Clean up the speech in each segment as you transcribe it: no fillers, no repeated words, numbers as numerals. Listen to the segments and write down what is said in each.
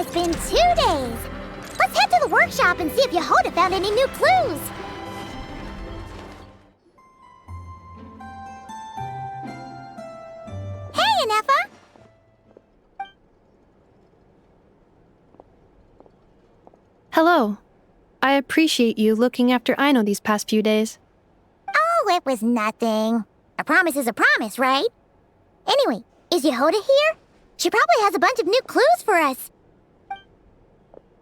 It's been 2 days. Let's head to the workshop and see if Yehoda found any new clues. Hey, Anefa! Hello. I appreciate you looking after Aino these past few days. Oh, it was nothing. A promise is a promise, right? Anyway, is Yehoda here? She probably has a bunch of new clues for us.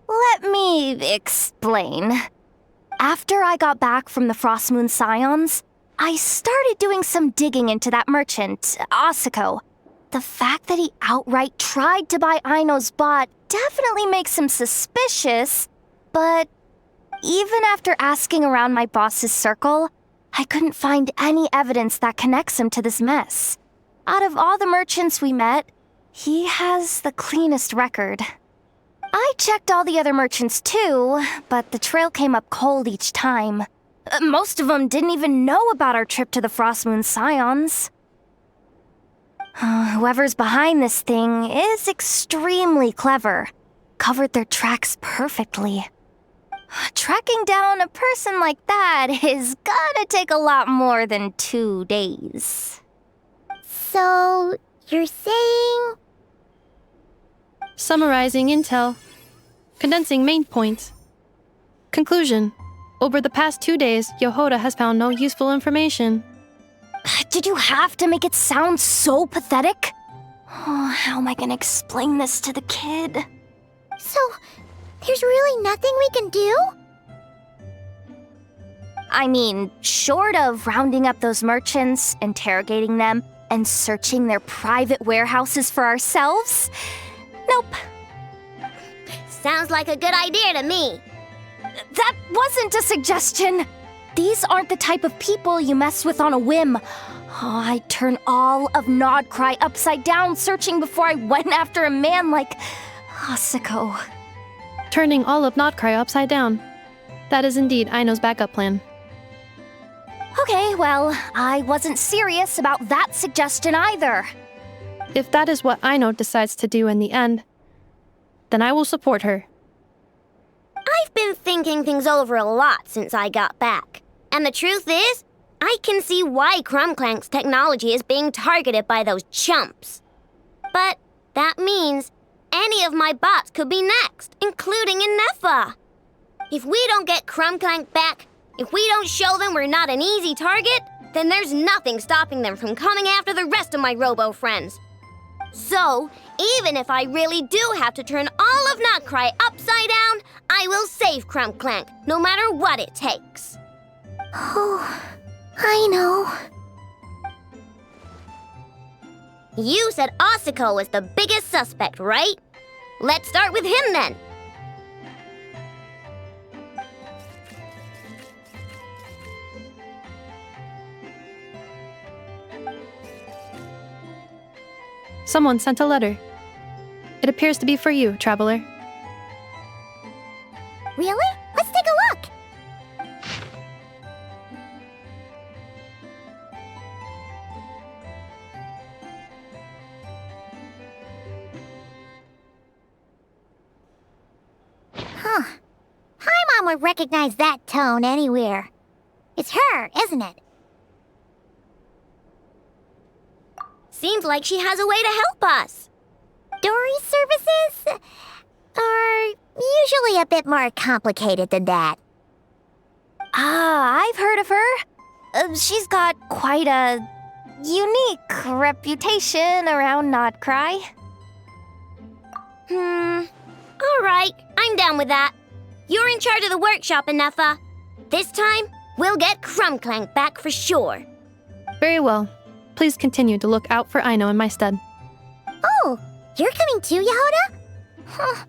Let me explain. After I got back from the Frost Moon Scions, I started doing some digging into that merchant, Asako. The fact that he outright tried to buy Aino's bot definitely makes him suspicious, but even after asking around my boss's circle, I couldn't find any evidence that connects him to this mess. Out of all the merchants we met, he has the cleanest record. I checked all the other merchants too, but the trail came up cold each time. Most of them didn't even know about our trip to the Frost Moon Scions. Whoever's behind this thing is extremely clever. Covered their tracks perfectly. Tracking down a person like that is gonna take a lot more than 2 days. So, you're saying... Summarizing intel. Condensing main points. Conclusion. Over the past 2 days, Yehoda has found no useful information. Did you have to make it sound so pathetic? Oh, how am I gonna explain this to the kid? So, there's really nothing we can do? I mean, short of rounding up those merchants, interrogating them, and searching their private warehouses for ourselves? Nope. Sounds like a good idea to me. That wasn't a suggestion. These aren't the type of people you mess with on a whim. Oh, I'd turn all of Nodcry upside down searching before I went after a man like Asako. Turning all of Nodcry upside down. That is indeed Aino's backup plan. Okay, well, I wasn't serious about that suggestion either. If that is what Aino decides to do in the end, then I will support her. I've been thinking things over a lot since I got back. And the truth is, I can see why Clank's technology is being targeted by those chumps. But that means any of my bots could be next, including Anefa. If we don't get Clank back, if we don't show them we're not an easy target, then there's nothing stopping them from coming after the rest of my robo friends. So, even if I really do have to turn all of Nodcry upside down, I will save Clank, no matter what it takes. Oh, I know. You said Asako was the biggest suspect, right? Let's start with him then. Someone sent a letter. It appears to be for you, traveler. Really? Let's take a look. Huh. Paimon would recognize that tone anywhere. It's her, isn't it? Seems like she has a way to help us. Dory's services are usually a bit more complicated than that. I've heard of her. She's got quite a unique reputation around Nodcry. All right, I'm down with that. You're in charge of the workshop, Anefa. This time, we'll get Clank back for sure. Very well. Please continue to look out for Aino in my stead. Oh, you're coming too, Yehoda? Huh.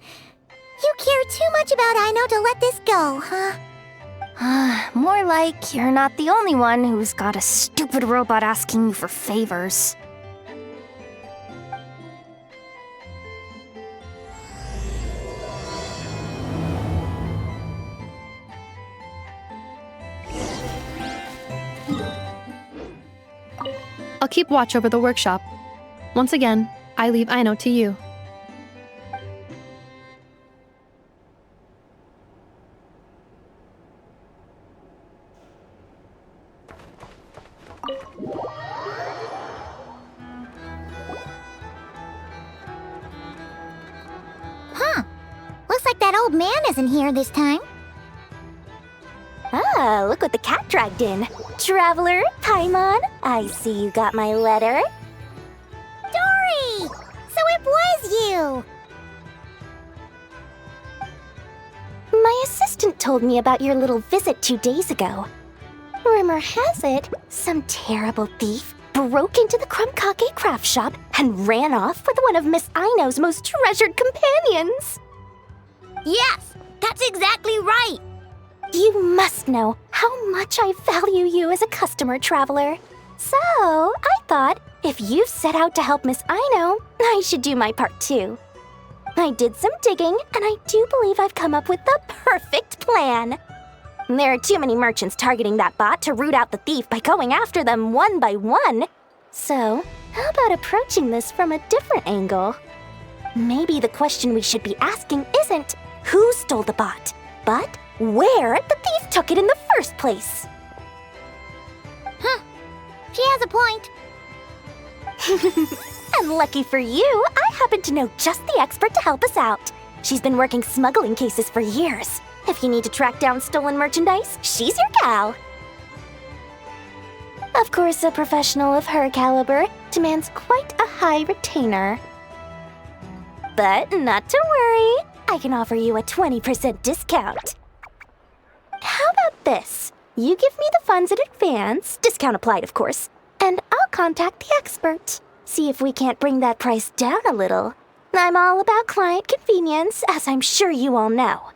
You care too much about Aino to let this go, huh? More like you're not the only one who's got a stupid robot asking you for favors. I'll keep watch over the workshop. Once again, I leave Aino to you. Looks like that old man isn't here this time. Ah, look what the cat dragged in. Traveler, Paimon, I see you got my letter. Dory! So it was you! My assistant told me about your little visit 2 days ago. Rumor has it, some terrible thief broke into the Krumkake craft shop and ran off with one of Miss Aino's most treasured companions. Yes, that's exactly right. You must know how much I value you as a customer, Traveler. So, I thought, if you set out to help Miss Aino, I should do my part too. I did some digging, and I do believe I've come up with the perfect plan. There are too many merchants targeting that bot to root out the thief by going after them one by one. So, how about approaching this from a different angle? Maybe the question we should be asking isn't who stole the bot, but where the thief took it in the first place. Huh. She has a point. And lucky for you, I happen to know just the expert to help us out. She's been working smuggling cases for years. If you need to track down stolen merchandise, she's your gal. Of course, a professional of her caliber demands quite a high retainer. But not to worry, I can offer you a 20% discount. How about this? You give me the funds in advance, discount applied of course, and I'll contact the expert. See if we can't bring that price down a little. I'm all about client convenience, as I'm sure you all know.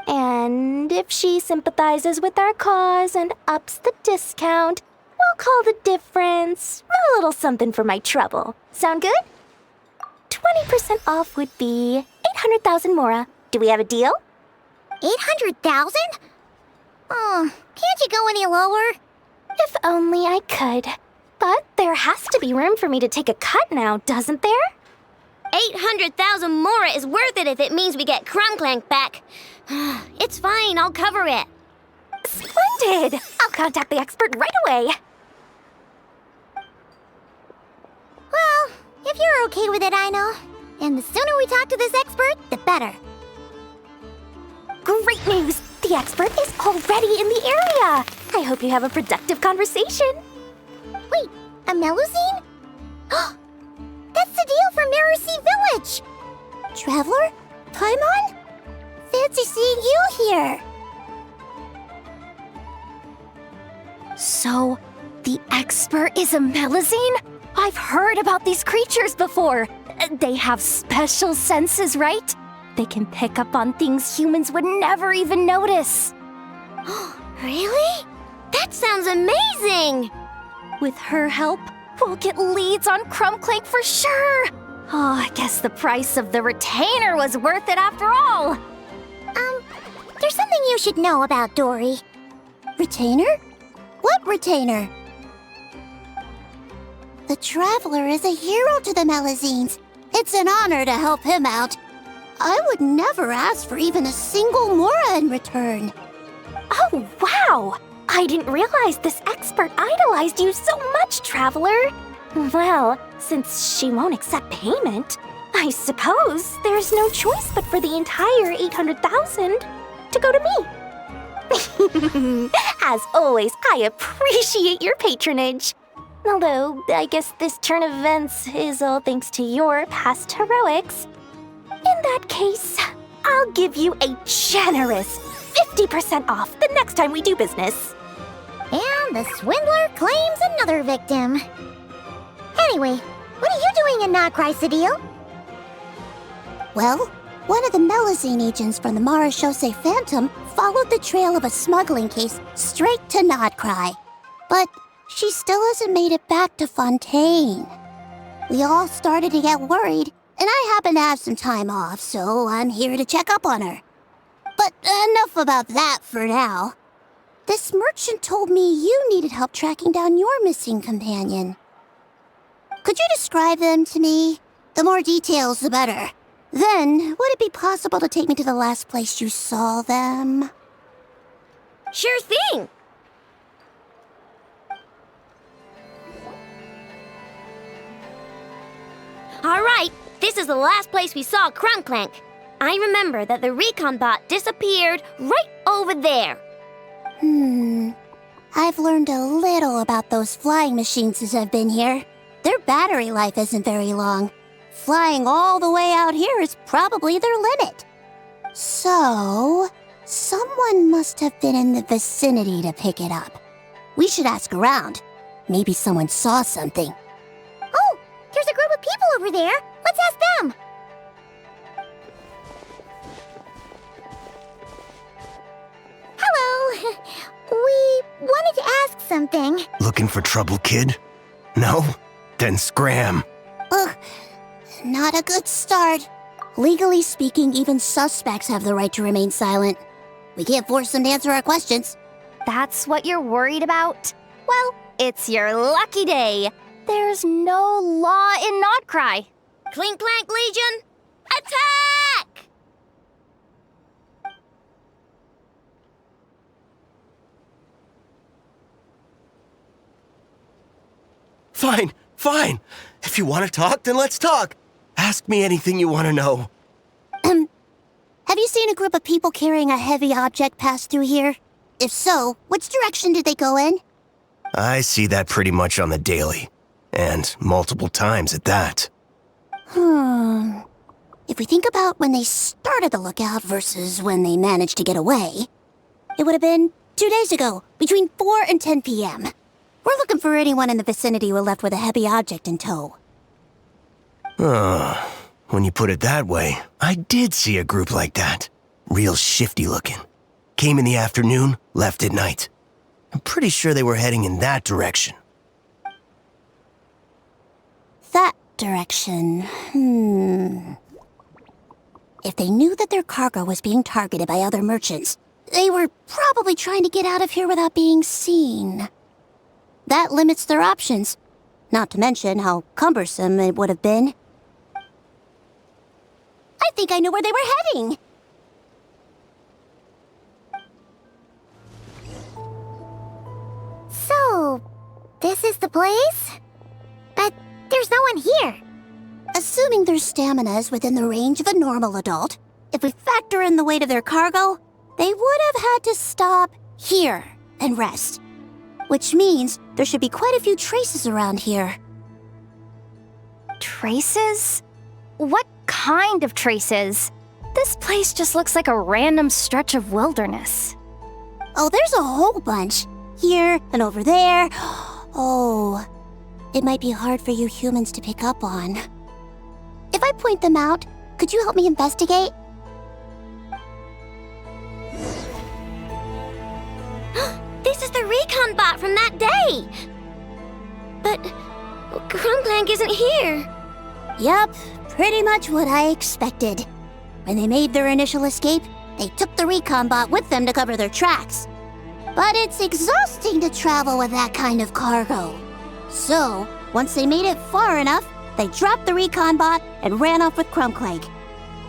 And if she sympathizes with our cause and ups the discount, we'll call the difference a little something for my trouble. Sound good? 20% off would be 800,000 mora. Do we have a deal? 800,000? Oh, can't you go any lower? If only I could. But there has to be room for me to take a cut now, doesn't there? 800,000 mora is worth it if it means we get Clank back. It's fine, I'll cover it. Splendid! I'll contact the expert right away. Well, if you're okay with it, Aino. And the sooner we talk to this expert, the better. Great news! The expert is already in the area! I hope you have a productive conversation. Wait, a Melusine? That's the deal from Marcy Village! Traveler? Paimon? Fancy seeing you here! So, the expert is a Melusine? I've heard about these creatures before. They have special senses, right? They can pick up on things humans would never even notice. Really? That sounds amazing! With her help, we'll get leads on Clank for sure. Oh, I guess the price of the retainer was worth it after all. There's something you should know about Dory. Retainer? What retainer? The Traveler is a hero to the Melusines. It's an honor to help him out. I would never ask for even a single mora in return. Oh, wow! I didn't realize this expert idolized you so much, Traveler. Well, since she won't accept payment, I suppose there's no choice but for the entire 800,000 to go to me. As always, I appreciate your patronage. Although, I guess this turn of events is all thanks to your past heroics. In that case, I'll give you a generous 50% off the next time we do business. And the swindler claims another victim. Anyway, what are you doing in Crycidial? Well, one of the Melusine agents from the Marechaussee Phantom followed the trail of a smuggling case straight to Nodcry. But she still hasn't made it back to Fontaine. We all started to get worried, and I happen to have some time off, so I'm here to check up on her. But enough about that for now. This merchant told me you needed help tracking down your missing companion. Could you describe them to me? The more details, the better. Then, would it be possible to take me to the last place you saw them? Sure thing! All right, this is the last place we saw Clank. I remember that the recon bot disappeared right over there. I've learned a little about those flying machines since I've been here. Their battery life isn't very long. Flying all the way out here is probably their limit. So, someone must have been in the vicinity to pick it up. We should ask around. Maybe someone saw something. Oh, there's a group of people over there. Let's ask them. Hello. We wanted to ask something. Looking for trouble, kid? No? Then scram. Ugh, not a good start. Legally speaking, even suspects have the right to remain silent. We can't force them to answer our questions. That's what you're worried about? Well, it's your lucky day. There's no law in Nodcry. Clink, Clank, Legion, attack! Fine. If you want to talk, then let's talk. Ask me anything you want to know. Have you seen a group of people carrying a heavy object pass through here? If so, which direction did they go in? I see that pretty much on the daily. And multiple times at that. If we think about when they started the lookout versus when they managed to get away, it would have been 2 days ago, between 4 and 10 p.m. We're looking for anyone in the vicinity who left with a heavy object in tow. When you put it that way, I did see a group like that. Real shifty looking. Came in the afternoon, left at night. I'm pretty sure they were heading in that direction. That direction, If they knew that their cargo was being targeted by other merchants, they were probably trying to get out of here without being seen. That limits their options, not to mention how cumbersome it would have been. I think I know where they were heading. So, this is the place? But there's no one here. Assuming their stamina is within the range of a normal adult, if we factor in the weight of their cargo, they would have had to stop here and rest. Which means there should be quite a few traces around here. Traces? What kind of traces? This place just looks like a random stretch of wilderness. Oh, there's a whole bunch. Here and over there. Oh, it might be hard for you humans to pick up on. If I point them out, could you help me investigate? This is the recon bot from that day. But Clank isn't here. Yup, pretty much what I expected. When they made their initial escape, they took the recon bot with them to cover their tracks. But it's exhausting to travel with that kind of cargo. So, once they made it far enough, they dropped the recon bot and ran off with Clank.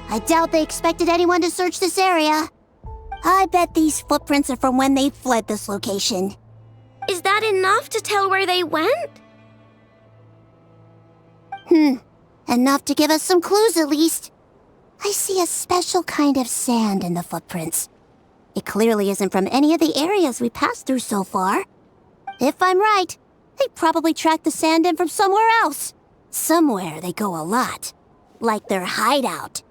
I doubt they expected anyone to search this area. I bet these footprints are from when they fled this location. Is that enough to tell where they went? Enough to give us some clues at least. I see a special kind of sand in the footprints. It clearly isn't from any of the areas we passed through so far. If I'm right, they probably tracked the sand in from somewhere else. Somewhere they go a lot. Like their hideout.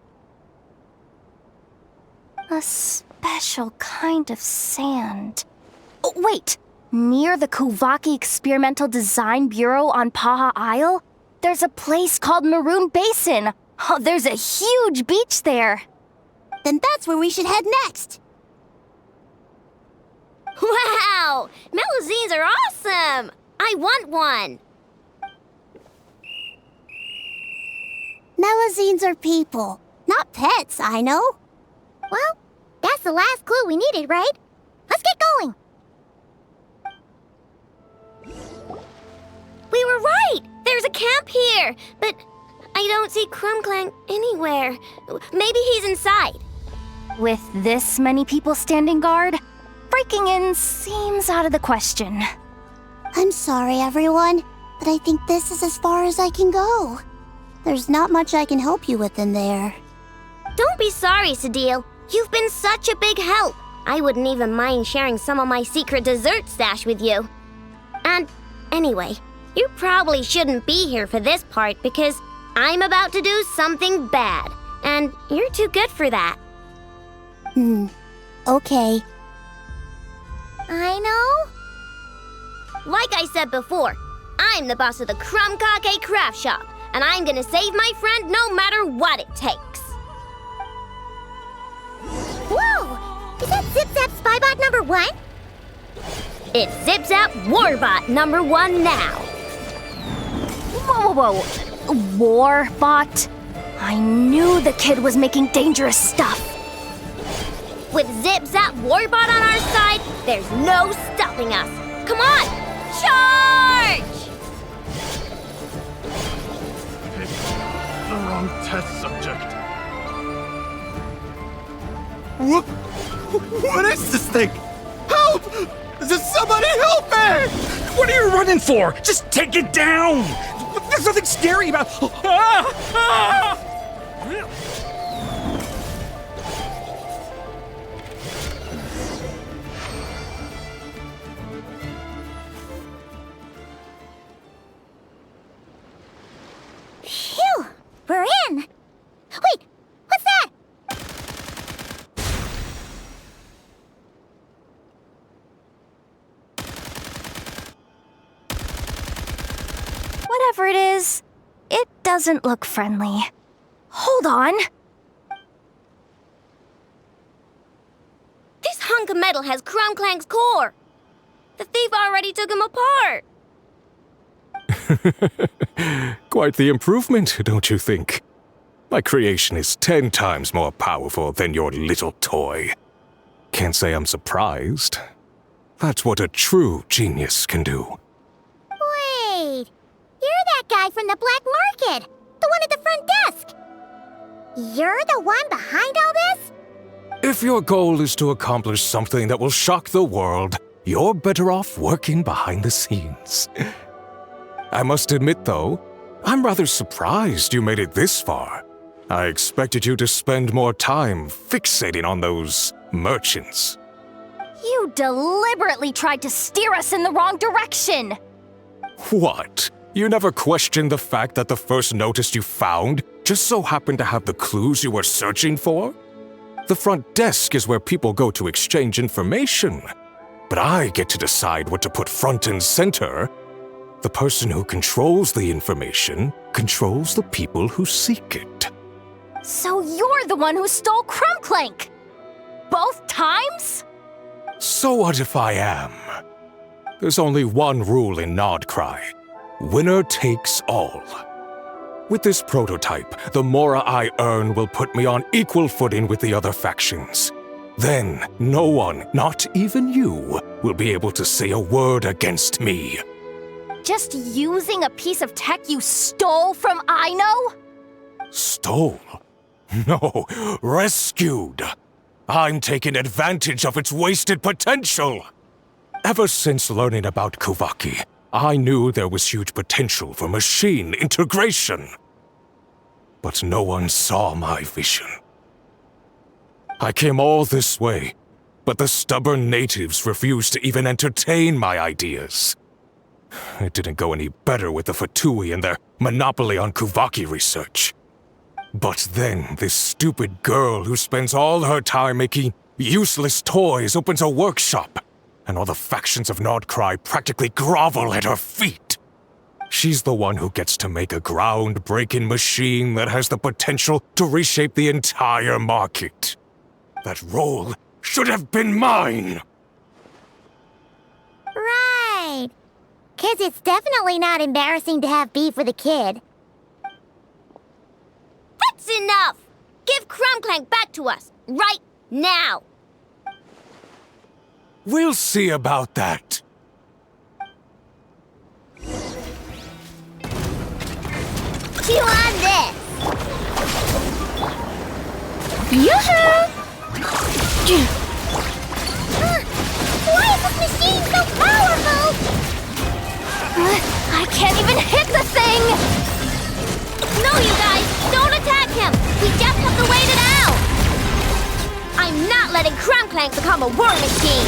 A special kind of sand. Oh, wait! Near the Kuvaki Experimental Design Bureau on Paha Isle, there's a place called Maroon Basin. Oh, there's a huge beach there. Then that's where we should head next. Wow! Melusines are awesome! I want one! Melusines are people, not pets, I know. Well, that's the last clue we needed, right? Let's get going! We were right! There's a camp here, but I don't see Clank anywhere. Maybe he's inside. With this many people standing guard, breaking in seems out of the question. I'm sorry, everyone, but I think this is as far as I can go. There's not much I can help you with in there. Don't be sorry, Sadil. You've been such a big help. I wouldn't even mind sharing some of my secret dessert stash with you. And anyway, you probably shouldn't be here for this part because I'm about to do something bad, and you're too good for that. Okay. I know. Like I said before, I'm the boss of the Crumkake Craft Shop, and I'm gonna save my friend no matter what it takes. Whoa! Is that Zip Zap Spybot number 1? It's Zip Zap Warbot number 1 now. Whoa. Warbot? I knew the kid was making dangerous stuff. With Zip Zap Warbot on our side, there's no stopping us. Come on, charge! The wrong test subject. What is this thing? Help! Does somebody help me? What are you running for? Just take it down! There's nothing scary about... Phew! We're in! Wait! What's that? Whatever it is, it doesn't look friendly. Hold on. This hunk of metal has Clank's core. The thief already took him apart. Quite the improvement, don't you think? My creation is 10 times more powerful than your little toy. Can't say I'm surprised. That's what a true genius can do. Wait! You're that guy from the black market! The one at the front desk! You're the one behind all this? If your goal is to accomplish something that will shock the world, you're better off working behind the scenes. I must admit, though, I'm rather surprised you made it this far. I expected you to spend more time fixating on those merchants. You deliberately tried to steer us in the wrong direction! What? You never questioned the fact that the first notice you found just so happened to have the clues you were searching for? The front desk is where people go to exchange information. But I get to decide what to put front and center. The person who controls the information controls the people who seek it. So you're the one who stole Clank! Both times? So what if I am? There's only one rule in Nodcry. Winner takes all. With this prototype, the more I earn will put me on equal footing with the other factions. Then, no one, not even you, will be able to say a word against me. Just using a piece of tech you stole from Aino? Stole? No, rescued. I'm taking advantage of its wasted potential. Ever since learning about Kuvaki, I knew there was huge potential for machine integration. But no one saw my vision. I came all this way, but the stubborn natives refused to even entertain my ideas. It didn't go any better with the Fatui and their monopoly on Kuvaki research. But then this stupid girl who spends all her time making useless toys opens a workshop, and all the factions of Nodcry practically grovel at her feet. She's the one who gets to make a groundbreaking machine that has the potential to reshape the entire market. That role should have been mine! Right. 'Cause it's definitely not embarrassing to have beef with a kid. That's enough! Give Clank back to us, right now! We'll see about that. Chew on this! Yoo-hoo! Why is this machine so powerful? I can't even hit the thing! No, you guys! Don't attack him! We just have to wait it out! Clank become a war machine!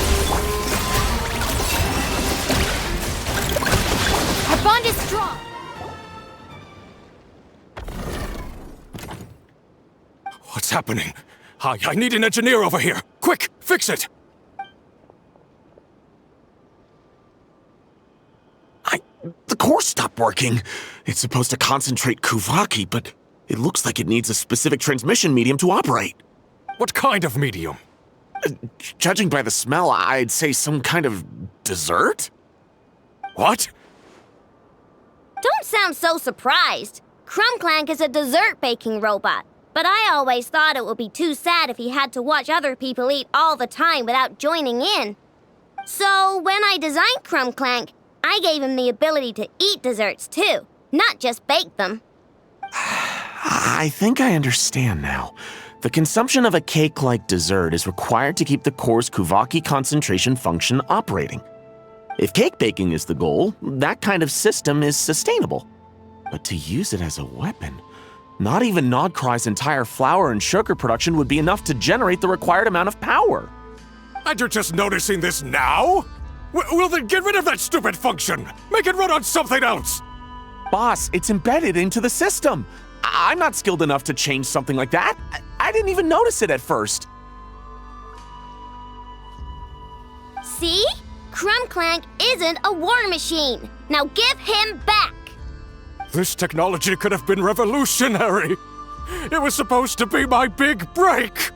Our bond is strong! What's happening? I need an engineer over here. Quick, fix it! The core stopped working. It's supposed to concentrate Kuvaki, but it looks like it needs a specific transmission medium to operate. What kind of medium? Judging by the smell, I'd say some kind of dessert? What? Don't sound so surprised. Clank is a dessert baking robot. But I always thought it would be too sad if he had to watch other people eat all the time without joining in. So when I designed Clank, I gave him the ability to eat desserts too, not just bake them. I think I understand now. The consumption of a cake-like dessert is required to keep the core's Kuvaki concentration function operating. If cake baking is the goal, that kind of system is sustainable. But to use it as a weapon, not even Nodcry's entire flour and sugar production would be enough to generate the required amount of power. And you're just noticing this now? Well then get rid of that stupid function! Make it run on something else! Boss, it's embedded into the system. I'm not skilled enough to change something like that. I didn't even notice it at first. See? Clank isn't a war machine. Now give him back! This technology could have been revolutionary! It was supposed to be my big break!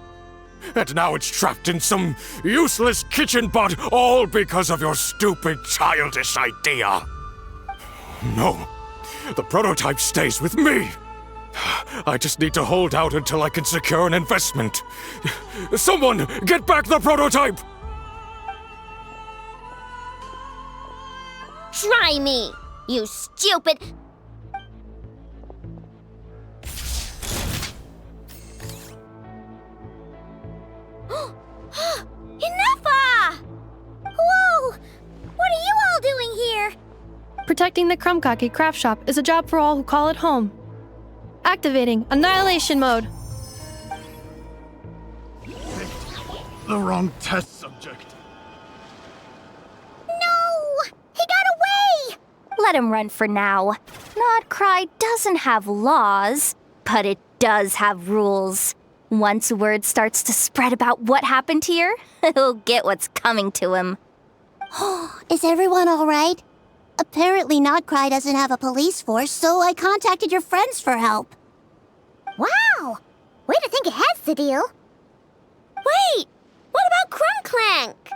And now it's trapped in some useless kitchen bot, all because of your stupid, childish idea! No, the prototype stays with me! I just need to hold out until I can secure an investment. Someone, get back the prototype! Try me, you stupid... Enough! Whoa! What are you all doing here? Protecting the Krumkaki craft shop is a job for all who call it home. Activating Annihilation Mode. The wrong test subject. No! He got away! Let him run for now. Nodcry doesn't have laws, but it does have rules. Once word starts to spread about what happened here, he'll get what's coming to him. Is everyone all right? Apparently Nodcry doesn't have a police force, so I contacted your friends for help. Wow! Way to think ahead, Cedille. Wait! What about Clank?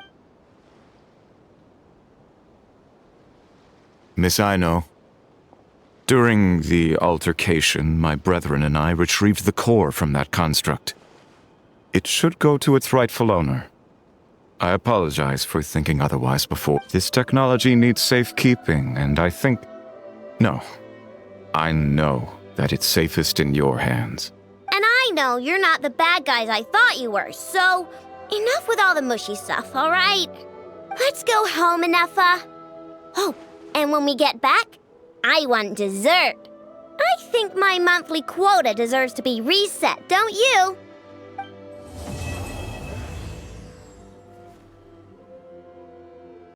Miss Aino, during the altercation, my brethren and I retrieved the core from that construct. It should go to its rightful owner. I apologize for thinking otherwise before. This technology needs safekeeping, and I think... No. I know that it's safest in your hands. And I know you're not the bad guys I thought you were, so... Enough with all the mushy stuff, alright? Let's go home, Enougha. Oh, and when we get back, I want dessert. I think my monthly quota deserves to be reset, don't you?